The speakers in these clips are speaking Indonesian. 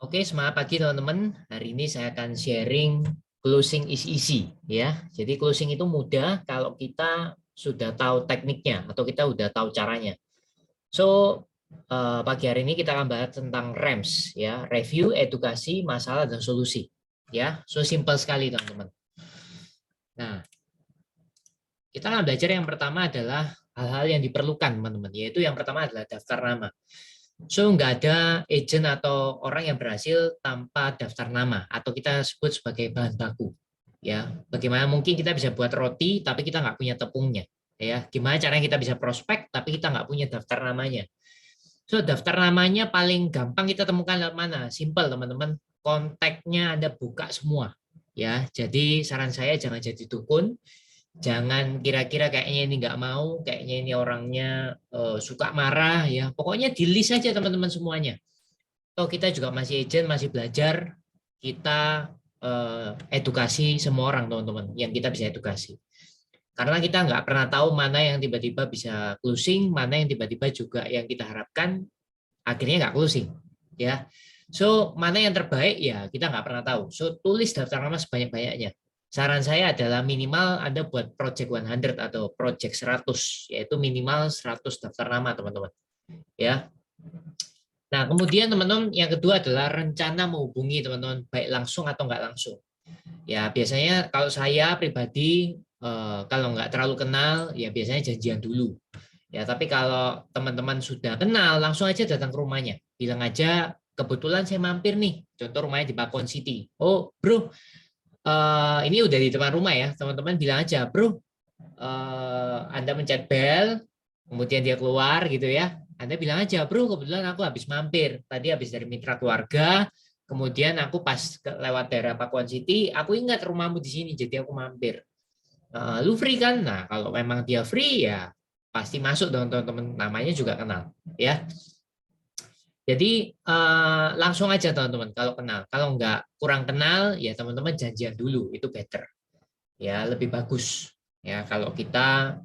Oke, semangat pagi teman-teman. Hari ini saya akan sharing closing is easy ya. Jadi closing itu mudah kalau kita sudah tahu tekniknya atau kita sudah tahu caranya. So, pagi hari ini kita akan bahas tentang REMS ya, review, edukasi, masalah dan solusi. Ya, so simple sekali teman-teman. Nah, kita akan belajar yang pertama adalah hal-hal yang diperlukan teman-teman, yaitu yang pertama adalah daftar nama. So, nggak ada agent atau orang yang berhasil tanpa daftar nama, atau kita sebut sebagai bahan baku. Ya, bagaimana mungkin kita bisa buat roti, tapi kita nggak punya tepungnya. Ya, gimana caranya kita bisa prospek, tapi kita nggak punya daftar namanya. So, daftar namanya paling gampang kita temukan lewat mana? Simple, teman-teman. Kontaknya Anda buka semua. Ya, jadi saran saya jangan jadi dukun, jangan kira-kira kayaknya ini nggak mau, kayaknya ini orangnya suka marah ya. Pokoknya di list aja teman-teman semuanya. Toh kita juga masih agent, masih belajar, kita edukasi semua orang teman-teman yang kita bisa edukasi. Karena kita nggak pernah tahu mana yang tiba-tiba bisa closing, mana yang tiba-tiba juga yang kita harapkan akhirnya nggak closing, ya. So mana yang terbaik ya kita nggak pernah tahu. So tulis daftar nama sebanyak-banyaknya. Saran saya adalah minimal Anda buat project 100 atau project 100, yaitu minimal 100 daftar nama teman-teman. Ya. Nah kemudian teman-teman yang kedua adalah rencana menghubungi teman-teman baik langsung atau nggak langsung. Ya biasanya kalau saya pribadi kalau nggak terlalu kenal ya biasanya janjian dulu. Ya, tapi kalau teman-teman sudah kenal, langsung aja datang ke rumahnya. Bilang aja, kebetulan saya mampir nih. Contoh rumahnya di Pakuan City. Oh, bro, ini udah di depan rumah ya. Teman-teman bilang aja, bro, Anda mencet bel, kemudian dia keluar gitu ya. Anda bilang aja, bro, kebetulan aku habis mampir. Tadi habis dari mitra keluarga, kemudian aku pas lewat daerah Pakuan City, aku ingat rumahmu di sini, jadi aku mampir. Lu free kan? Nah, kalau memang dia free ya pasti masuk dong teman-teman, namanya juga kenal ya. Jadi langsung aja teman-teman kalau kenal. Kalau nggak kurang kenal ya teman-teman janjian dulu itu better. Ya, lebih bagus. Ya, kalau kita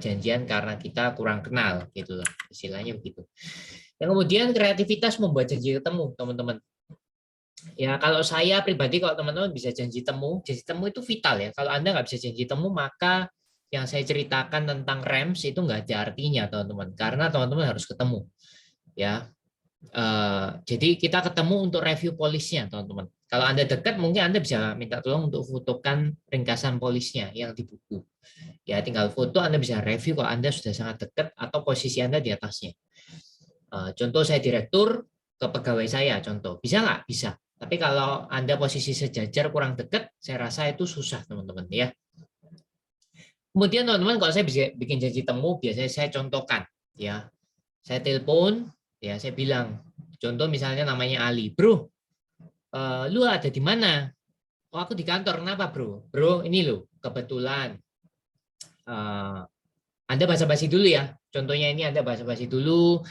janjian karena kita kurang kenal gitu loh. Istilahnya begitu. Yang kemudian kreativitas membuat janji ketemu, teman-teman. Ya, kalau saya pribadi, kalau teman-teman bisa janji temu itu vital ya. Kalau Anda nggak bisa janji temu, maka yang saya ceritakan tentang REMS itu nggak ada artinya, teman-teman. Karena teman-teman harus ketemu. Ya, jadi kita ketemu untuk review polisnya, teman-teman. Kalau Anda dekat, mungkin Anda bisa minta tolong untuk fotokan ringkasan polisnya yang di buku. Ya, tinggal foto, Anda bisa review kalau Anda sudah sangat dekat atau posisi Anda di atasnya. Contoh saya direktur ke pegawai saya, contoh. Bisa nggak? Bisa. Tapi kalau Anda posisi sejajar kurang dekat, saya rasa itu susah, teman-teman ya. Kemudian teman-teman kalau saya bisa bikin janji temu, biasanya saya contohkan ya. Saya telepon, ya saya bilang, contoh misalnya namanya Ali, bro, lu ada di mana? Oh aku di kantor, kenapa bro? Bro ini lo, kebetulan uh, Anda basa-basi dulu ya. Contohnya ini Anda basa-basi dulu,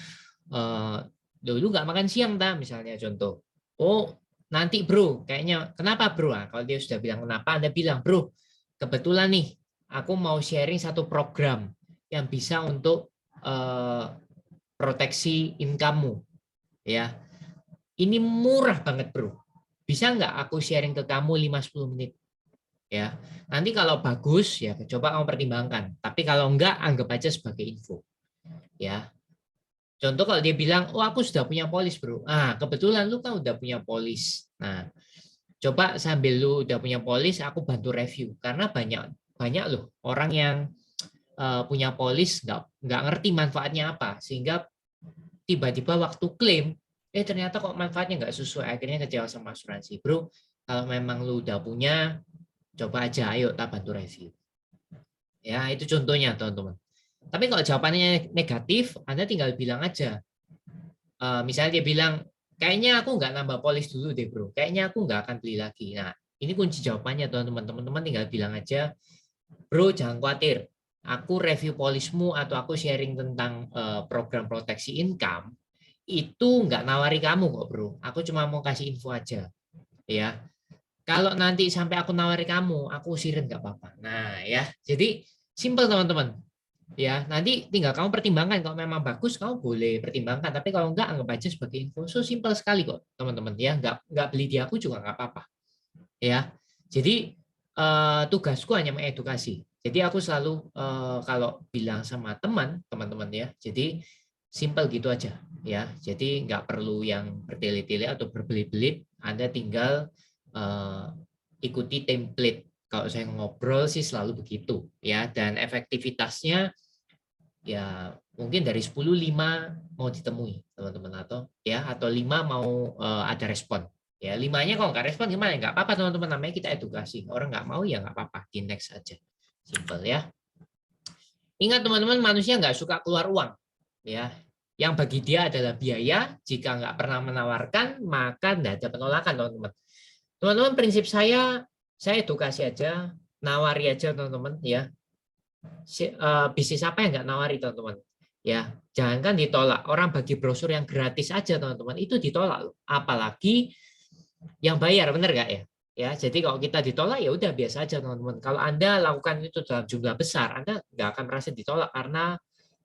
uh, dulu nggak makan siang tak misalnya contoh. Oh nanti bro, kayaknya kenapa bro? Nah, kalau dia sudah bilang kenapa, Anda bilang bro, kebetulan nih aku mau sharing satu program yang bisa untuk proteksi income-mu ya. Ini murah banget bro. Bisa nggak aku sharing ke kamu 5-10 menit? Ya, nanti kalau bagus ya coba kamu pertimbangkan. Tapi kalau enggak anggap aja sebagai info. Ya, contoh kalau dia bilang, oh aku sudah punya polis bro. Ah kebetulan lu kan udah punya polis. Nah, coba sambil lu udah punya polis, aku bantu review. Karena banyak banyak loh orang yang punya polis nggak ngerti manfaatnya apa, sehingga tiba-tiba waktu klaim ternyata kok manfaatnya nggak sesuai, akhirnya kecewa sama asuransi. Bro, kalau memang lu udah punya, coba aja ayo tak bantu review. Ya itu contohnya teman-teman. Tapi kalau jawabannya negatif, Anda tinggal bilang aja. Misalnya dia bilang, kayaknya aku nggak nambah polis dulu deh bro, kayaknya aku nggak akan beli lagi. Nah ini kunci jawabannya teman-teman. Teman-teman tinggal bilang aja, bro jangan khawatir, aku review polismu atau aku sharing tentang program proteksi income itu nggak nawari kamu kok bro, aku cuma mau kasih info aja ya. Kalau nanti sampai aku nawari kamu, aku usirin nggak apa-apa. Nah ya, jadi simple teman-teman. Ya, nanti tinggal kamu pertimbangkan. Kalau memang bagus, kamu boleh pertimbangkan. Tapi kalau enggak, anggap aja sebagai info. So simple sekali kok, teman-teman. Ya, enggak beli di aku juga nggak apa-apa. Ya, jadi tugasku hanya mengedukasi. Jadi aku selalu kalau bilang sama teman-teman ya. Jadi simple gitu aja. Ya, jadi nggak perlu yang bertele-tele atau berbelit-belit. Anda tinggal eh, ikuti template. Kalau saya ngobrol sih selalu begitu, ya. Dan efektivitasnya ya mungkin dari 10 5 mau ditemui teman-teman, atau 5 mau ada respon, ya. 5-nya kalau nggak respon gimana, nggak apa-apa teman-teman, namanya kita edukasi. Orang nggak mau ya nggak apa-apa, di next aja, simple ya. Ingat teman-teman, manusia nggak suka keluar uang, ya. Yang bagi dia adalah biaya. Jika nggak pernah menawarkan maka nggak ada penolakan, teman-teman. Teman-teman, prinsip saya edukasi aja, nawari aja teman-teman, ya. Bisnis apa yang nggak nawari, teman-teman? Ya, jangankan ditolak, orang bagi brosur yang gratis aja teman-teman itu ditolak loh. Apalagi yang bayar, bener nggak ya? Ya, jadi kalau kita ditolak ya udah biasa aja teman-teman. Kalau Anda lakukan itu dalam jumlah besar, Anda nggak akan merasa ditolak karena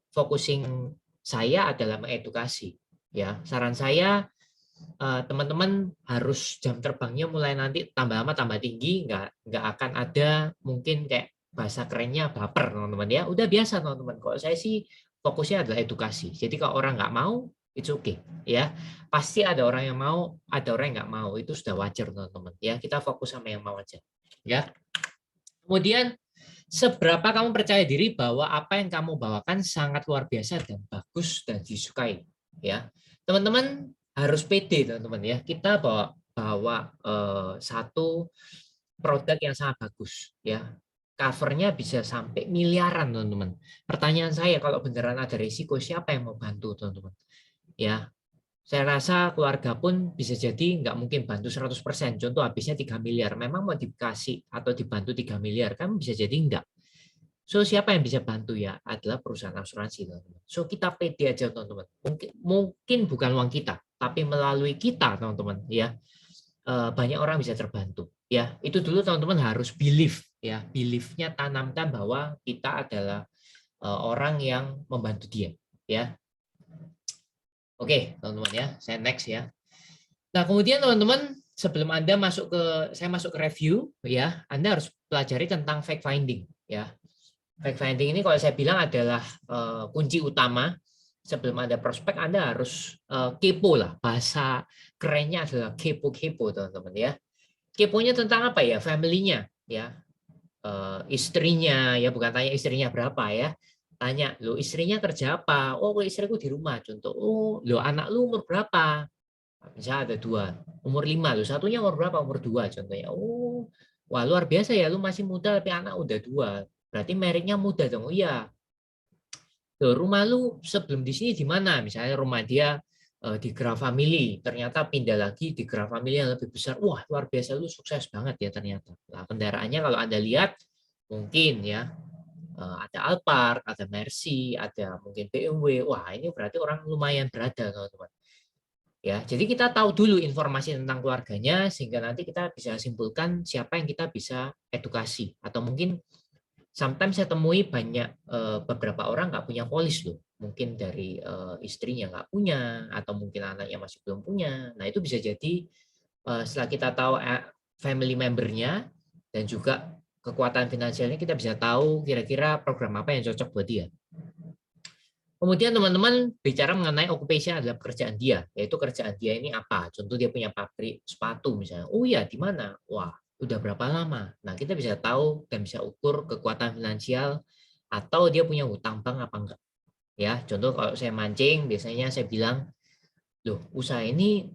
focusing saya adalah mengedukasi. Ya, saran saya teman-teman harus jam terbangnya mulai nanti tambah lama tambah tinggi, nggak akan ada mungkin kayak bahasa kerennya baper teman-teman, ya. Udah biasa teman-teman. Kalau saya sih fokusnya adalah edukasi. Jadi kalau orang nggak mau, it's okay, ya. Pasti ada orang yang mau, ada orang yang nggak mau, itu sudah wajar teman-teman, ya. Kita fokus sama yang mau aja, ya. Kemudian seberapa kamu percaya diri bahwa apa yang kamu bawakan sangat luar biasa dan bagus dan disukai, ya. Teman-teman harus pede teman-teman, ya. Kita bawa bawa satu produk yang sangat bagus, ya. Covernya bisa sampai miliaran teman-teman. Pertanyaan saya, kalau beneran ada risiko, siapa yang mau bantu teman-teman? Ya, saya rasa keluarga pun bisa jadi nggak mungkin bantu 100%. Contoh habisnya 3 miliar, memang mau dikasih atau dibantu 3 miliar, kan bisa jadi enggak. So siapa yang bisa bantu ya? Adalah perusahaan asuransi, teman-teman. So kita pede aja teman-teman. Mungkin bukan uang kita, tapi melalui kita teman-teman, ya. Banyak orang bisa terbantu, ya. Itu dulu teman-teman harus believe, ya. Believe-nya tanamkan bahwa kita adalah orang yang membantu dia, ya. Oke teman-teman, ya. Saya next, ya. Nah, kemudian teman-teman, sebelum Anda saya masuk ke review, ya, Anda harus pelajari tentang fact finding, ya. Fact finding ini kalau saya bilang adalah kunci utama. Sebelum Anda prospek, Anda harus kepo lah. Bahasa kerennya adalah kepo-kepo, teman-teman, ya. Keponya tentang apa ya? Family-nya, ya. Istrinya, ya, bukan tanya istrinya berapa, ya. Tanya, lo istrinya kerja apa? Oh, istriku di rumah, contoh. Oh, lo anak lu umur berapa? Misalnya ada 2, umur 5, lo satunya umur berapa? Umur 2 contohnya. Oh, wah luar biasa ya, lu masih muda tapi anak udah 2. Berarti meritnya muda dong. Oh iya. Loh, rumah lu sebelum di sini di mana? Misalnya rumah dia di Gra Family, ternyata pindah lagi di Gra Family yang lebih besar. Wah, luar biasa, lu sukses banget ya ternyata. Nah, kendaraannya kalau Anda lihat mungkin ya ada Alphard, ada Mercy, ada mungkin BMW. Wah, ini berarti orang lumayan berada, teman-teman. Ya, jadi kita tahu dulu informasi tentang keluarganya sehingga nanti kita bisa simpulkan siapa yang kita bisa edukasi. Atau mungkin sometimes saya temui banyak beberapa orang nggak punya polis loh. Mungkin dari istrinya nggak punya atau mungkin anaknya masih belum punya. Nah, itu bisa jadi setelah kita tahu family membernya dan juga kekuatan finansialnya, kita bisa tahu kira-kira program apa yang cocok buat dia. Kemudian teman-teman bicara mengenai occupation adalah pekerjaan dia, yaitu kerjaan dia ini apa. Contoh dia punya pabrik sepatu misalnya. Oh ya, di mana? Wah, udah berapa lama? Nah, kita bisa tahu dan bisa ukur kekuatan finansial atau dia punya hutang bank apa enggak. Ya, contoh kalau saya mancing, biasanya saya bilang, loh, usaha ini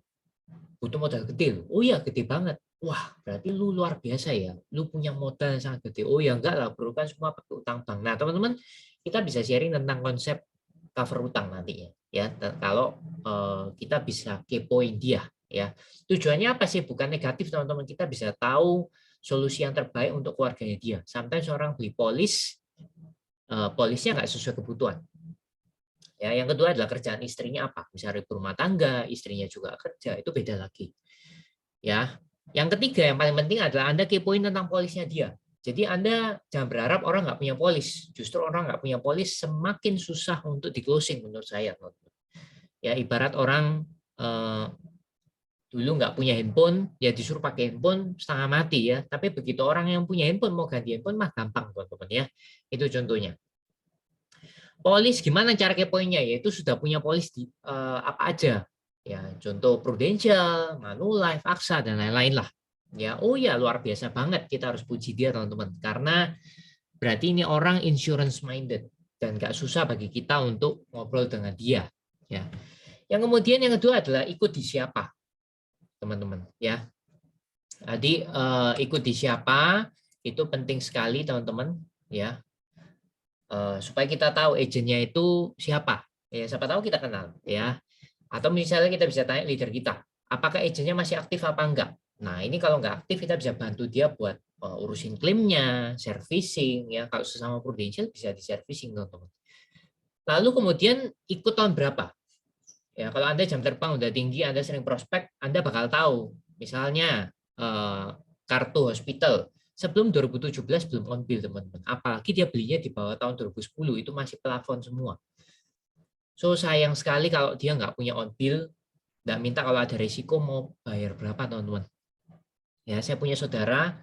butuh modal gede loh. Oh iya, gede banget. Wah, berarti lu luar biasa ya. Lu punya modal yang sangat gede. Oh ya, enggak lah, bro, kan semua pakai utang bank. Nah, teman-teman, kita bisa sharing tentang konsep cover utang nantinya, ya. Dan kalau kita bisa kepoin dia, ya. Tujuannya apa sih? Bukan negatif, teman-teman. Kita bisa tahu solusi yang terbaik untuk keluarganya dia. Sometimes orang beli polisnya nggak sesuai kebutuhan. Ya, yang kedua adalah kerjaan istrinya apa. Misalnya berumah tangga, istrinya juga kerja, itu beda lagi. Ya. Yang ketiga yang paling penting adalah Anda kepoin tentang polisnya dia. Jadi Anda jangan berharap orang nggak punya polis. Justru orang nggak punya polis semakin susah untuk di closing menurut saya. Ya ibarat orang dulu nggak punya handphone, ya disuruh pakai handphone setengah mati ya. Tapi begitu orang yang punya handphone mau ganti handphone mah gampang teman-teman ya. Itu contohnya. Polis gimana cara kepoinnya? Yaitu sudah punya polis di apa aja. Ya, contoh Prudential, Manulife, AXA dan lain-lain lah. Ya, oh ya luar biasa banget kita harus puji dia teman-teman karena berarti ini orang insurance minded dan nggak susah bagi kita untuk ngobrol dengan dia. Ya. Yang kemudian yang kedua adalah ikut di siapa, teman-teman. Ya, jadi ikut di siapa itu penting sekali teman-teman. Ya, supaya kita tahu agennya itu siapa. Ya, siapa tahu kita kenal. Ya, atau misalnya kita bisa tanya leader kita, apakah agennya masih aktif apa enggak. Nah, ini kalau nggak aktif kita bisa bantu dia buat urusin klaimnya, servicing ya. Kalau sesama Prudential bisa di servicing teman-teman. Lalu kemudian ikut tahun berapa? Ya, kalau Anda jam terbang udah tinggi, Anda sering prospek, Anda bakal tahu. Misalnya kartu hospital sebelum 2017 belum on bill teman-teman. Apalagi dia belinya di bawah tahun 2010 itu masih plafon semua. So sayang sekali kalau dia nggak punya on bill, nggak minta kalau ada risiko mau bayar berapa teman-teman. Ya, saya punya saudara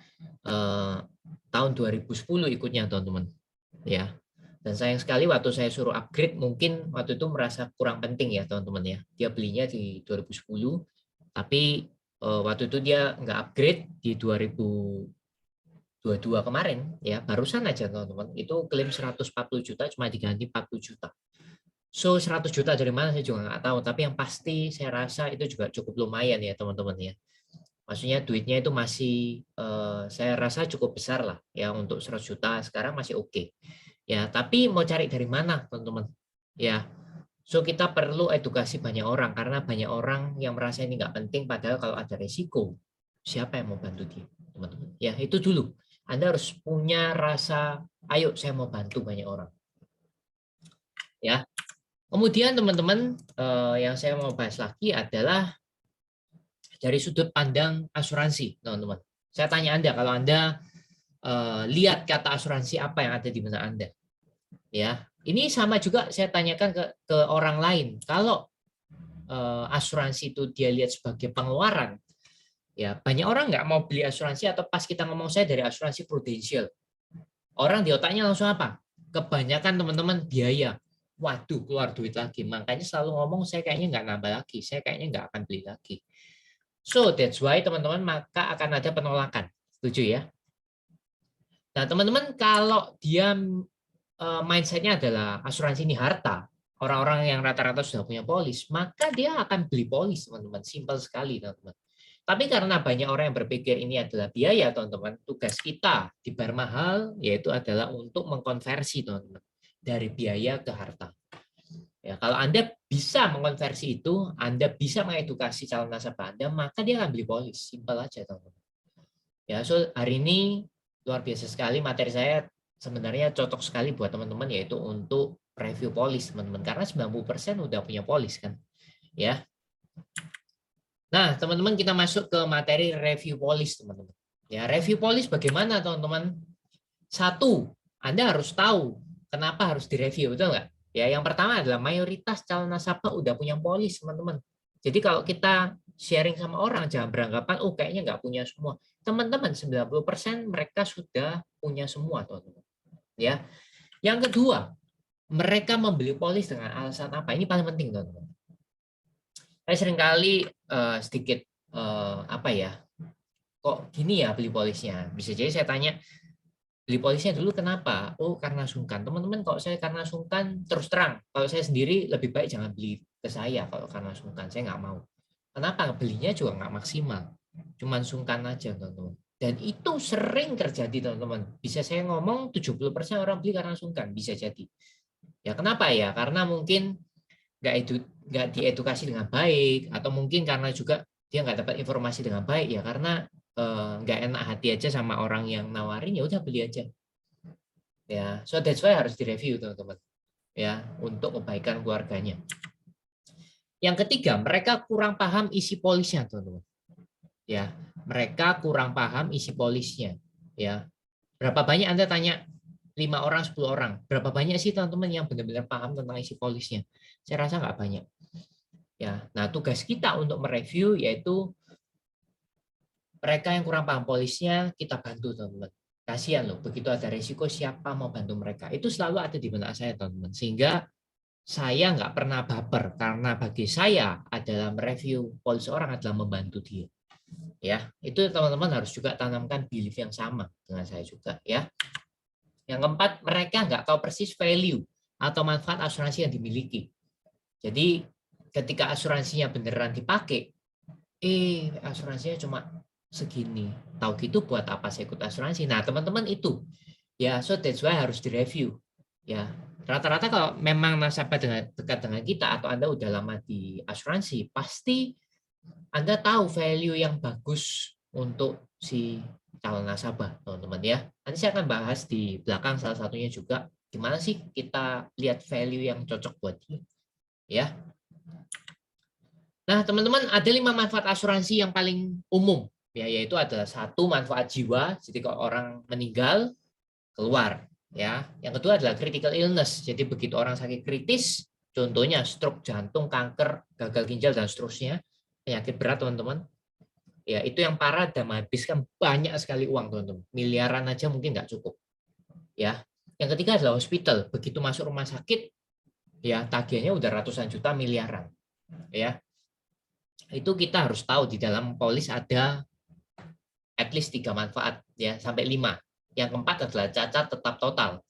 tahun 2010 ikutnya teman-teman. Ya, dan sayang sekali waktu saya suruh upgrade mungkin waktu itu merasa kurang penting ya teman-teman ya. Dia belinya di 2010 tapi waktu itu dia nggak upgrade di 2022 kemarin ya barusan aja teman-teman itu klaim 140 juta cuma diganti 40 juta. So 100 juta dari mana saya juga nggak tahu tapi yang pasti saya rasa itu juga cukup lumayan ya teman-teman ya. Maksudnya duitnya itu masih saya rasa cukup besar lah ya untuk 100 juta sekarang masih oke. Ya, tapi mau cari dari mana, teman-teman? Ya. So kita perlu edukasi banyak orang karena banyak orang yang merasa ini nggak penting padahal kalau ada risiko siapa yang mau bantu dia, teman-teman? Ya, itu dulu. Anda harus punya rasa ayo saya mau bantu banyak orang. Ya. Kemudian teman-teman yang saya mau bahas lagi adalah dari sudut pandang asuransi, teman-teman. Saya tanya Anda, kalau Anda lihat kata asuransi apa yang ada di benak Anda? Ya, ini sama juga saya tanyakan ke orang lain. Kalau asuransi itu dia lihat sebagai pengeluaran, ya banyak orang nggak mau beli asuransi atau pas kita ngomong saya dari asuransi Prudential, orang di otaknya langsung apa? Kebanyakan teman-teman biaya. Waduh, keluar duit lagi. Makanya selalu ngomong saya kayaknya nggak nambah lagi, saya kayaknya nggak akan beli lagi. So that's why teman-teman maka akan ada penolakan. Setuju ya? Nah teman-teman kalau dia mindsetnya adalah asuransi ini harta, orang-orang yang rata-rata sudah punya polis, maka dia akan beli polis, teman-teman. Simpel sekali, teman-teman. Tapi karena banyak orang yang berpikir ini adalah biaya, teman-teman, tugas kita dibayar mahal, yaitu adalah untuk mengkonversi, teman-teman, dari biaya ke harta. Ya, kalau Anda bisa mengkonversi itu, Anda bisa mengedukasi calon nasabah Anda, maka dia akan beli polis. Simpel aja, teman-teman. Ya, so hari ini luar biasa sekali materi saya sebenarnya cocok sekali buat teman-teman yaitu untuk review polis teman-teman karena 90% udah punya polis kan. Ya. Nah, teman-teman kita masuk ke materi review polis teman-teman. Ya, review polis bagaimana teman-teman? Satu, Anda harus tahu kenapa harus direview, betul nggak? Ya, yang pertama adalah mayoritas calon nasabah udah punya polis, teman-teman. Jadi kalau kita sharing sama orang jangan beranggapan oh kayaknya nggak punya semua. Teman-teman 90% mereka sudah punya semua, teman-teman. Ya. Yang kedua, mereka membeli polis dengan alasan apa? Ini paling penting, teman-teman. Saya seringkali sedikit apa ya? Kok gini ya beli polisnya? Bisa jadi saya tanya, beli polisnya dulu kenapa? Oh karena sungkan. Teman-teman kalau saya karena sungkan terus terang. Kalau saya sendiri lebih baik jangan beli ke saya kalau karena sungkan. Saya nggak mau. Kenapa? Belinya juga nggak maksimal. Cuman sungkan aja teman-teman. Dan itu sering terjadi teman-teman. Bisa saya ngomong 70% orang beli karena sungkan. Bisa jadi. Ya kenapa ya? Karena mungkin nggak diedukasi dengan baik. Atau mungkin karena juga dia nggak dapat informasi dengan baik. Ya karena nggak enak hati aja sama orang yang nawarin ya udah beli aja ya so that's why harus direview teman-teman ya untuk kebaikan keluarganya. Yang ketiga mereka kurang paham isi polisnya teman-teman ya mereka kurang paham isi polisnya ya Berapa banyak Anda tanya 5 orang, 10 orang. Berapa banyak sih teman-teman yang benar-benar paham tentang isi polisnya? Saya rasa nggak banyak. Ya, nah tugas kita untuk mereview yaitu mereka yang kurang paham polisnya kita bantu teman-teman. Kasihan loh, begitu ada resiko siapa mau bantu mereka. Itu selalu ada di benak saya teman-teman. Sehingga saya nggak pernah baper karena bagi saya adalah mereview polis orang adalah membantu dia. Ya, itu teman-teman harus juga tanamkan belief yang sama dengan saya juga ya. Yang keempat, mereka nggak tahu persis value atau manfaat asuransi yang dimiliki. Jadi ketika asuransinya beneran dipakai, asuransinya cuma segini. Tahu gitu buat apa saya ikut asuransi? Nah, teman-teman itu ya, so that's why harus direview. Ya, rata-rata kalau memang nasabah dekat dengan kita atau Anda udah lama di asuransi, pasti Anda tahu value yang bagus untuk si calon nasabah, teman-teman ya. Nanti saya akan bahas di belakang salah satunya juga gimana sih kita lihat value yang cocok buat dia, ya. Nah, teman-teman, ada 5 manfaat asuransi yang paling umum, ya, yaitu adalah satu manfaat jiwa, jadi kalau orang meninggal keluar, ya. Yang kedua adalah critical illness, jadi begitu orang sakit kritis, contohnya stroke jantung, kanker, gagal ginjal dan seterusnya, penyakit berat teman-teman, ya itu yang parah dan menghabiskan banyak sekali uang teman-teman, miliaran aja mungkin nggak cukup, ya. Yang ketiga adalah hospital, begitu masuk rumah sakit, ya tagihannya udah ratusan juta, miliaran, ya. Itu kita harus tahu di dalam polis ada at least 3 manfaat, ya sampai 5. Yang keempat adalah cacat tetap total,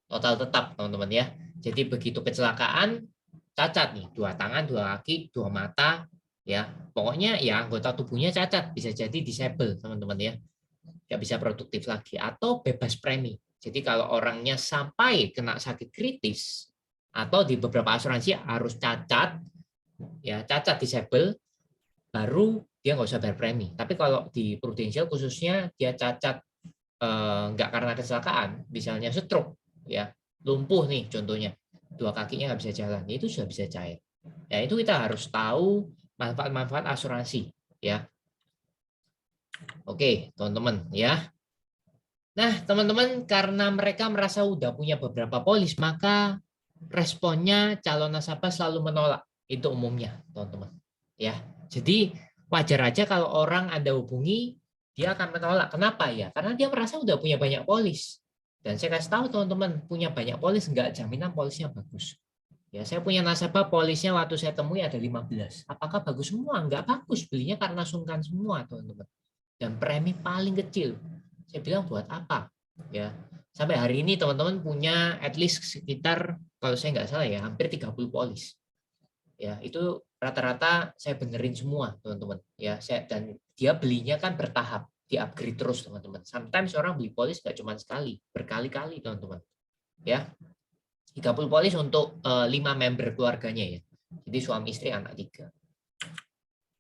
total tetap teman-teman ya. Jadi begitu kecelakaan cacat nih, 2 tangan, 2 kaki, 2 mata, ya pokoknya ya anggota tubuhnya cacat, bisa jadi disable teman-teman ya, nggak bisa produktif lagi atau bebas premi. Jadi kalau orangnya sampai kena sakit kritis atau di beberapa asuransi harus cacat, ya cacat disable, baru dia nggak usah bayar premi. Tapi kalau di Prudential khususnya dia cacat nggak karena kecelakaan, misalnya stroke, ya lumpuh nih contohnya, 2 kakinya nggak bisa jalan, itu sudah bisa cair. Ya itu kita harus tahu manfaat-manfaat asuransi, ya. Oke, teman-teman, ya. Nah, teman-teman, karena mereka merasa udah punya beberapa polis, maka responnya calon nasabah selalu menolak. Itu umumnya, teman-teman. Ya, jadi wajar aja kalau orang Anda hubungi, dia akan menolak. Kenapa ya? Karena dia merasa udah punya banyak polis. Dan saya kasih tahu teman-teman, punya banyak polis enggak jaminan polisnya bagus. Ya, saya punya nasabah polisnya waktu saya temui ada 15. Apakah bagus semua? Enggak bagus. Belinya karena sungkan semua, teman-teman. Dan premi paling kecil. Saya bilang buat apa? Ya, sampai hari ini teman-teman punya at least sekitar, kalau saya nggak salah ya, hampir 30 polis. Ya, itu rata-rata saya benerin semua, teman-teman. Ya, dan dia belinya kan bertahap, di-upgrade terus, teman-teman. Sometimes orang beli polis nggak cuma sekali, berkali-kali, teman-teman. Ya, 30 polis untuk 5 member keluarganya ya. Jadi suami istri anak 3.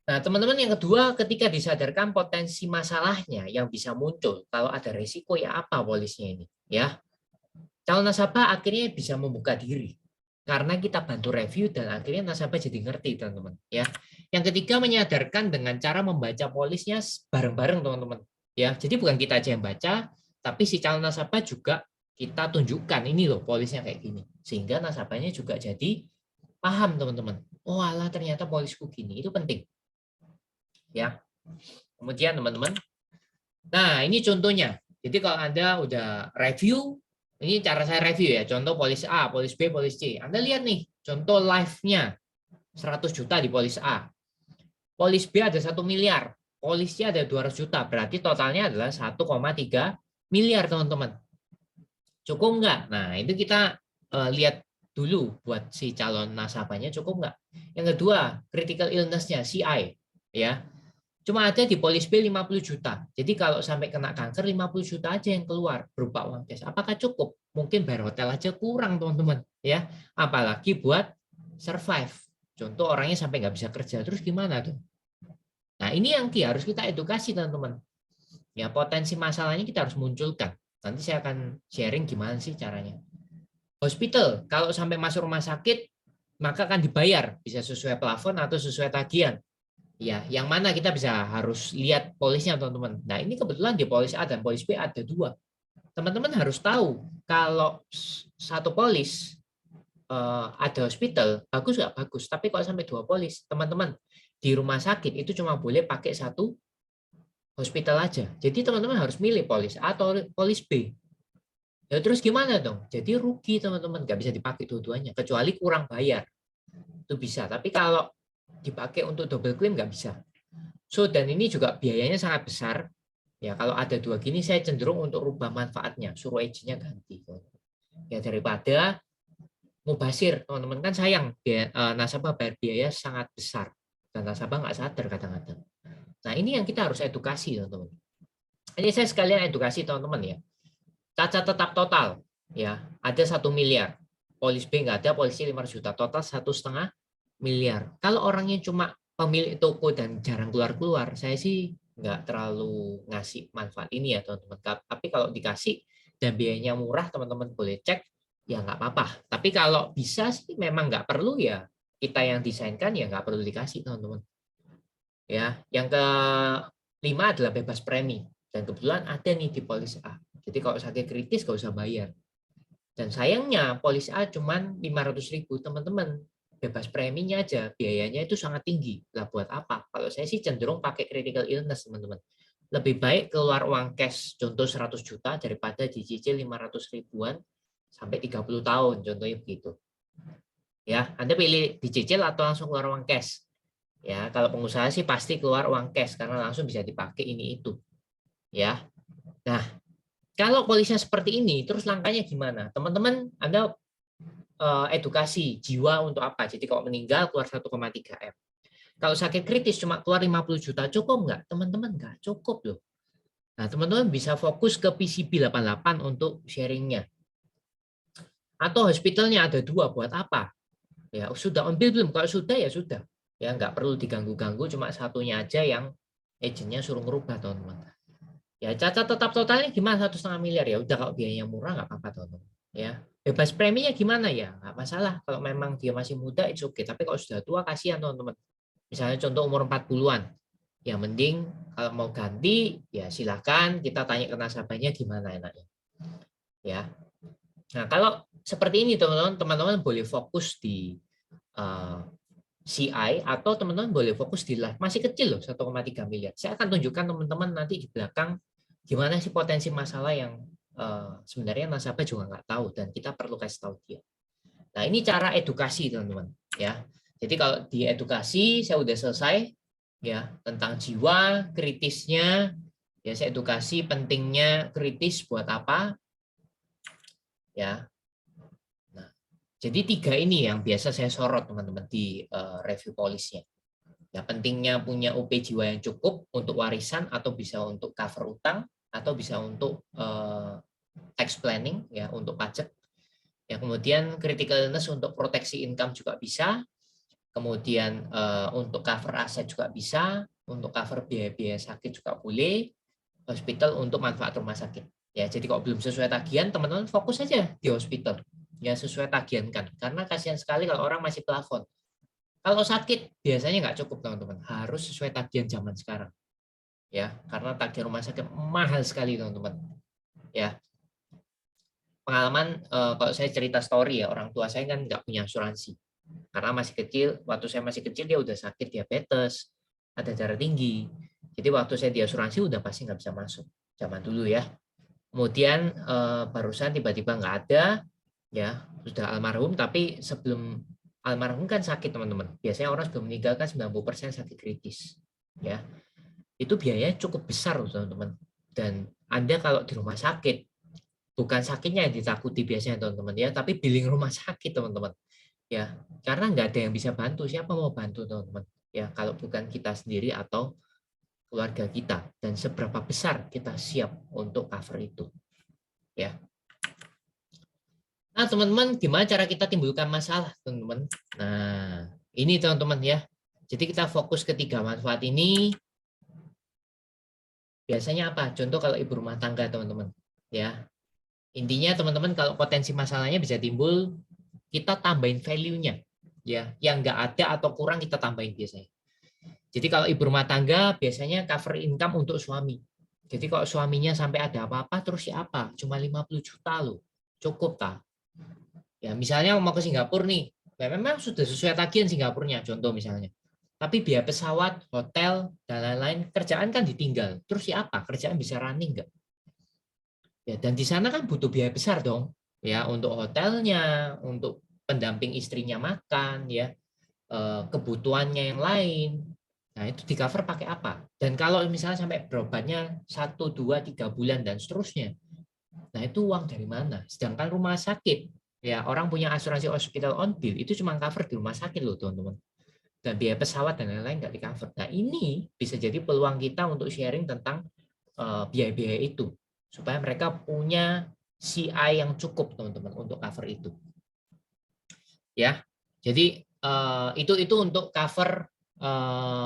Nah, teman-teman, yang kedua, ketika disadarkan potensi masalahnya yang bisa muncul kalau ada resiko, ya apa polisnya ini, ya. Calon nasabah akhirnya bisa membuka diri karena kita bantu review dan akhirnya nasabah jadi ngerti, teman-teman, ya. Yang ketiga, menyadarkan dengan cara membaca polisnya bareng-bareng, teman-teman. Ya, jadi bukan kita aja yang baca, tapi si calon nasabah juga kita tunjukkan ini loh polisnya kayak gini. Sehingga nasabahnya juga jadi paham, teman-teman. Oh, alah ternyata polisku gini. Itu penting. Ya. Kemudian teman-teman, nah ini contohnya. Jadi kalau Anda udah review, ini cara saya review ya. Contoh polis A, polis B, polis C. Anda lihat nih, contoh live-nya 100 juta di polis A. Polis B ada 1 miliar, polis C ada 200 juta. Berarti totalnya adalah 1,3 miliar, teman-teman. Cukup nggak? Nah, itu kita lihat dulu buat si calon nasabahnya cukup nggak. Yang kedua, critical illness-nya, CI. Ya, cuma ada di polis B 50 juta. Jadi kalau sampai kena kanker 50 juta aja yang keluar berupa uang cash. Apakah cukup? Mungkin bayar hotel aja kurang, teman-teman. Ya, apalagi buat survive. Contoh orangnya sampai nggak bisa kerja, terus gimana tuh? Nah, ini yang harus kita edukasi, teman-teman. Ya, potensi masalahnya kita harus munculkan. Nanti saya akan sharing gimana sih caranya. Hospital, kalau sampai masuk rumah sakit, maka akan dibayar. Bisa sesuai plafon atau sesuai tagihan. Ya, yang mana kita bisa harus lihat polisnya, teman-teman. Nah, ini kebetulan di polis A dan polis B ada 2. teman-teman harus tahu kalau satu polis ada hospital, bagus nggak bagus. Tapi kalau sampai 2 polis, teman-teman di rumah sakit itu cuma boleh pakai satu hospital aja. Jadi teman-teman harus milih polis A atau polis B. Ya terus gimana dong? Jadi rugi teman-teman, nggak bisa dipakai dua-duanya, kecuali kurang bayar. Itu bisa, tapi kalau dipakai untuk double claim nggak bisa. So, dan ini juga biayanya sangat besar. Ya, kalau ada 2 gini, saya cenderung untuk rubah manfaatnya, suruh agentnya ganti. Ya, daripada mubasir, teman-teman, kan sayang nasabah bayar biaya sangat besar dan nasabah nggak sadar kadang-kadang. Nah, ini yang kita harus edukasi, teman-teman. Ini saya sekalian edukasi teman-teman ya. Cacat tetap total, ya ada 1 miliar. Polis B nggak ada, polisi 500 juta, total 1,5 miliar. Kalau orangnya cuma pemilik toko dan jarang keluar-keluar, saya sih nggak terlalu ngasih manfaat ini ya teman-teman. Tapi kalau dikasih dan biayanya murah, teman-teman boleh cek, ya nggak apa-apa. Tapi kalau bisa sih memang nggak perlu ya, kita yang desainkan ya nggak perlu dikasih teman-teman. Ya, yang kelima adalah bebas premi. Dan kebetulan ada nih di polis A. Jadi kalau sakit kritis nggak usah bayar. Dan sayangnya polis A cuma 500.000 teman-teman. Bebas preminya aja, biayanya itu sangat tinggi. Lah buat apa? Kalau saya sih cenderung pakai critical illness teman-teman. Lebih baik keluar uang cash, contoh 100 juta daripada dicicil 500 ribuan sampai 30 tahun, contohnya begitu. Ya, Anda pilih dicicil atau langsung keluar uang cash. Ya, kalau pengusaha sih pasti keluar uang cash karena langsung bisa dipakai ini itu. Ya. Nah, kalau polisnya seperti ini, terus langkahnya gimana? Teman-teman, Anda edukasi jiwa untuk apa? Jadi kalau meninggal keluar 1,3 M. Kalau sakit kritis cuma keluar 50 juta, cukup nggak? Teman-teman nggak cukup loh. Nah, teman-teman bisa fokus ke PCB 88 untuk sharingnya. Atau hospitalnya ada 2, buat apa? Ya, sudah ambil belum? Kalau sudah ya sudah. Ya, nggak perlu diganggu-ganggu, cuma satunya aja yang agentnya suruh ngerubah, teman-teman. Ya, cacat tetap totalnya gimana? 1,5 miliar ya udah, kalau biayanya murah nggak apa-apa, teman-teman. Ya, bebas preminya gimana ya? Nggak masalah. Kalau memang dia masih muda, itu oke. Tapi kalau sudah tua, kasihan, teman-teman. Misalnya contoh umur 40-an. Ya, mending kalau mau ganti, ya silakan kita tanya ke nasabahnya gimana enaknya. Ya. Nah, kalau seperti ini, teman-teman, teman-teman boleh fokus di CI atau teman-teman boleh fokus di live. Masih kecil loh, 1,3 miliar. Saya akan tunjukkan teman-teman nanti di belakang gimana sih potensi masalah yang sebenarnya nasabah juga nggak tahu dan kita perlu kasih tahu dia. Nah, ini cara edukasi, teman-teman. Ya, jadi kalau di edukasi saya udah selesai ya tentang jiwa kritisnya. Ya, saya edukasi pentingnya kritis buat apa. Ya, jadi 3 ini yang biasa saya sorot, teman-teman, di review polisnya. Ya, pentingnya punya UP jiwa yang cukup untuk warisan atau bisa untuk cover utang atau bisa untuk tax planning ya, untuk pajak. Ya, kemudian critical illness untuk proteksi income juga bisa. Kemudian untuk cover aset juga bisa, untuk cover biaya-biaya sakit juga boleh. Hospital untuk manfaat rumah sakit. Ya, jadi kalau belum sesuai tagihan, teman-teman fokus saja di hospital. Ya, sesuai tagihan kan. Karena kasihan sekali kalau orang masih plafon. Kalau sakit biasanya nggak cukup, teman-teman. Harus sesuai tagihan zaman sekarang. Ya, karena tagihan rumah sakit mahal sekali, teman-teman. Ya, pengalaman kalau saya cerita story ya, orang tua saya kan nggak punya asuransi. Karena masih kecil, waktu saya masih kecil dia udah sakit diabetes, ada darah tinggi. Jadi waktu saya di asuransi udah pasti nggak bisa masuk. Zaman dulu ya. Kemudian barusan tiba-tiba nggak ada, ya sudah almarhum. Tapi sebelum almarhum kan sakit, teman-teman. Biasanya orang sebelum meninggal kan 90% sakit kritis, ya itu biayanya cukup besar, teman-teman. Dan Anda kalau di rumah sakit, bukan sakitnya yang ditakuti biasanya, teman-teman ya, tapi billing rumah sakit, teman-teman. Ya, karena nggak ada yang bisa bantu. Siapa mau bantu, teman-teman? Ya, kalau bukan kita sendiri atau keluarga kita. Dan seberapa besar kita siap untuk cover itu. Ya. Nah, teman-teman, gimana cara kita timbulkan masalah, teman-teman? Nah, ini teman-teman ya. Jadi kita fokus ke 3 manfaat ini. Biasanya apa? Contoh kalau ibu rumah tangga, teman-teman. Ya. Intinya teman-teman kalau potensi masalahnya bisa timbul, kita tambahin value-nya. Ya, yang nggak ada atau kurang kita tambahin biasanya. Jadi kalau ibu rumah tangga biasanya cover income untuk suami. Jadi kalau suaminya sampai ada apa-apa terus siapa? Cuma 50 juta loh. Cukup tak? Ya misalnya mau ke Singapura nih. Ya, memang sudah sesuai tagihan Singapurnya contoh misalnya. Tapi biaya pesawat, hotel, dan lain-lain, kerjaan kan ditinggal. Terus siapa? Kerjaan bisa running nggak? Ya, dan di sana kan butuh biaya besar dong. Ya, untuk hotelnya, untuk pendamping istrinya makan, ya, kebutuhannya yang lain. Nah, itu di cover pakai apa? Dan kalau misalnya sampai berobatnya 1, 2, 3 bulan dan seterusnya, nah itu uang dari mana? Sedangkan rumah sakit, ya orang punya asuransi hospital on bill itu cuma cover di rumah sakit loh teman-teman. Dan biaya pesawat dan lain-lain nggak di cover. Nah ini bisa jadi peluang kita untuk sharing tentang biaya-biaya itu supaya mereka punya CI yang cukup teman-teman untuk cover itu. Ya, jadi itu untuk cover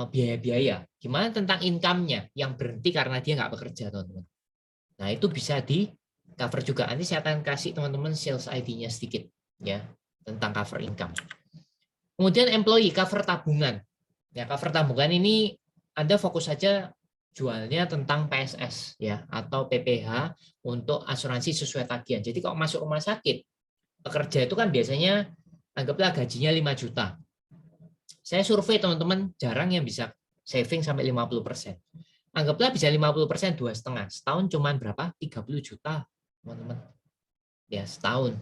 biaya-biaya. Gimana tentang income-nya yang berhenti karena dia nggak bekerja teman-teman. Nah itu bisa di cover juga. Nanti saya akan kasih teman-teman sales ID-nya sedikit ya tentang cover income. Kemudian employee cover tabungan. Ya cover tabungan ini Anda fokus saja jualnya tentang PSS ya atau PPH untuk asuransi sesuai tagihan. Jadi kalau masuk rumah sakit pekerja itu kan biasanya anggaplah gajinya 5 juta. Saya survei teman-teman jarang yang bisa saving sampai 50%. Anggaplah bisa 50%, 2,5. Setahun cuman berapa? 30 juta, teman-teman. Ya, setahun.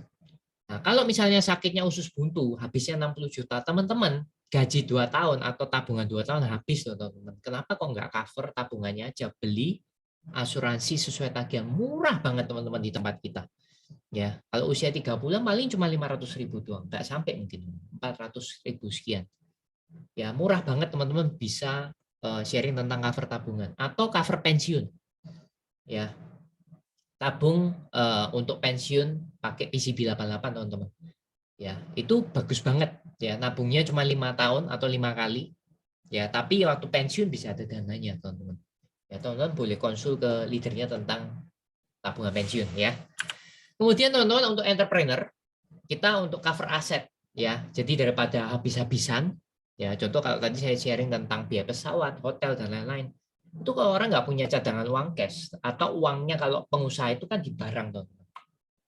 Nah, kalau misalnya sakitnya usus buntu, habisnya 60 juta, teman-teman, gaji 2 tahun atau tabungan 2 tahun habis, teman-teman. Kenapa kok nggak cover tabungannya aja? Beli asuransi sesuai tagihan. Murah banget, teman-teman, di tempat kita. Ya, kalau usia 3 bulan paling cuma 500.000 doang. Nggak sampai mungkin 400.000 sekian. Ya, murah banget, teman-teman, bisa sharing tentang cover tabungan. Atau cover pensiun. Ya, tabung untuk pensiun pakai PCB 88 teman-teman. Ya, itu bagus banget ya. Nabungnya cuma 5 tahun atau 5 kali. Ya, tapi waktu pensiun bisa ada dananya, teman-teman. Ya, teman-teman boleh konsul ke leadernya tentang tabungan pensiun ya. Kemudian teman-teman untuk entrepreneur, kita untuk cover aset ya. Jadi daripada habis-habisan ya, contoh kalau tadi saya sharing tentang biaya pesawat, hotel dan lain-lain. Itu kalau orang nggak punya cadangan uang cash atau uangnya kalau pengusaha itu kan di barang tuh.